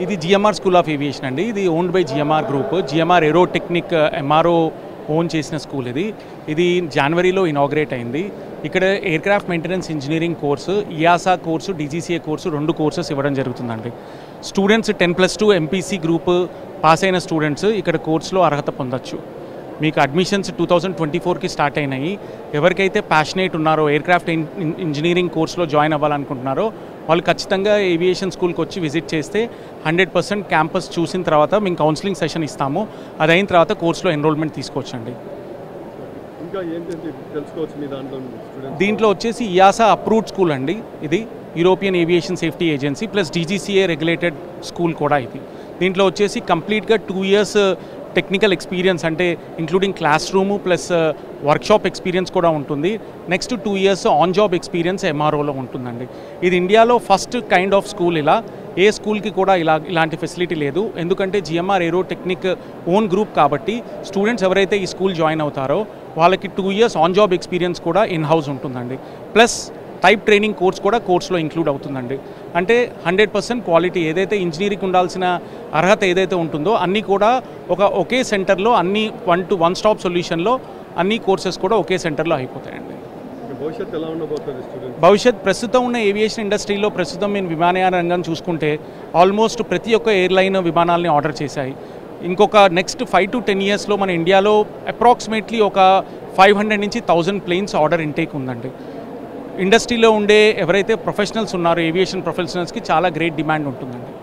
ఇది GMR school of aviation అండి. ఇది owned by GMR group. GMR aerotechnic MRO own చేసిన స్కూల్ ఇది జనవరిలో ఇనాగ్రేట్ అయింది. ఇక్కడ aircraft maintenance engineering course, EASA course, DGCA course 2 courses ఇవ్వడం జరుగుతుందండి. స్టూడెంట్స్ 10+2 ఎంపీసీ గ్రూప్ పాస్ అయిన స్టూడెంట్స్ ఇక్కడ కోర్సులో అర్హత పొందొచ్చు. మీకు అడ్మిషన్స్ 2024కి స్టార్ట్ అయినాయి. ఎవరికైతే ప్యాషనేట్ ఉన్నారో ఎయిర్క్రాఫ్ట్ ఇంజనీరింగ్ కోర్సులో జాయిన్ అవ్వాలనుకుంటున్నారో వాళ్ళు ఖచ్చితంగా ఏవియేషన్ స్కూల్కి వచ్చి విజిట్ చేస్తే 100% క్యాంపస్ చూసిన తర్వాత మేము కౌన్సిలింగ్ సెషన్ ఇస్తాము. అది అయిన తర్వాత కోర్సులో ఎన్రోల్మెంట్ తీసుకోవచ్చండి. దీంట్లో వచ్చేసి ఇయాసా అప్రూవ్డ్ స్కూల్ అండి. ఇది European aviation safety agency plus DGCA regulated school కూడా ఇది. దీంట్లో వచ్చేసి కంప్లీట్గా 2 years టెక్నికల్ ఎక్స్పీరియన్స్ అంటే including class room plus workshop experience కూడా ఉంటుంది. Next 2 years on job experience ఎంఆర్ఓలో ఉంటుందండి. ఇది ఇండియాలో ఫస్ట్ కైండ్ ఆఫ్ స్కూల్. ఇలా ఏ స్కూల్కి కూడా ఇలాంటి ఫెసిలిటీ లేదు. ఎందుకంటే జిఎంఆర్ ఏరోటెక్నిక్ ఓన్ గ్రూప్ కాబట్టి స్టూడెంట్స్ ఎవరైతే ఈ స్కూల్ జాయిన్ అవుతారో వాళ్ళకి 2 years ఆన్ జాబ్ ఎక్స్పీరియన్స్ కూడా ఇన్ హౌస్ ఉంటుందండి. ప్లస్ టైప్ ట్రైనింగ్ కోర్స్ కూడా కోర్సులో ఇంక్లూడ్ అవుతుందండి. అంటే 100% క్వాలిటీ ఏదైతే ఇంజనీరింగ్ ఉండాల్సిన అర్హత ఏదైతే ఉంటుందో అన్నీ కూడా ఒకే సెంటర్లో అన్ని 1 స్టాప్ సొల్యూషన్లో అన్ని కోర్సెస్ కూడా ఒకే సెంటర్లో అయిపోతాయండి. భవిష్యత్ ప్రస్తుతం ఉన్న ఏవియేషన్ ఇండస్ట్రీలో ప్రస్తుతం మేము విమానయాన రంగం చూసుకుంటే ఆల్మోస్ట్ ప్రతి ఒక్క ఎయిర్లైన్ విమానాలని ఆర్డర్ చేశాయి. ఇంకొక నెక్స్ట్ 5 to 10 yearsలో మన ఇండియాలో అప్రాక్సిమేట్లీ ఒక 500 నుంచి 1000 ప్లేన్స్ ఆర్డర్ ఇంటేక్ ఉందండి. ఇండస్ట్రీలో ఉండే ఎవరైతే ప్రొఫెషనల్స్ ఉన్నారో ఏవియేషన్ ప్రొఫెషనల్స్కి చాలా గ్రేట్ డిమాండ్ ఉంటుందండి.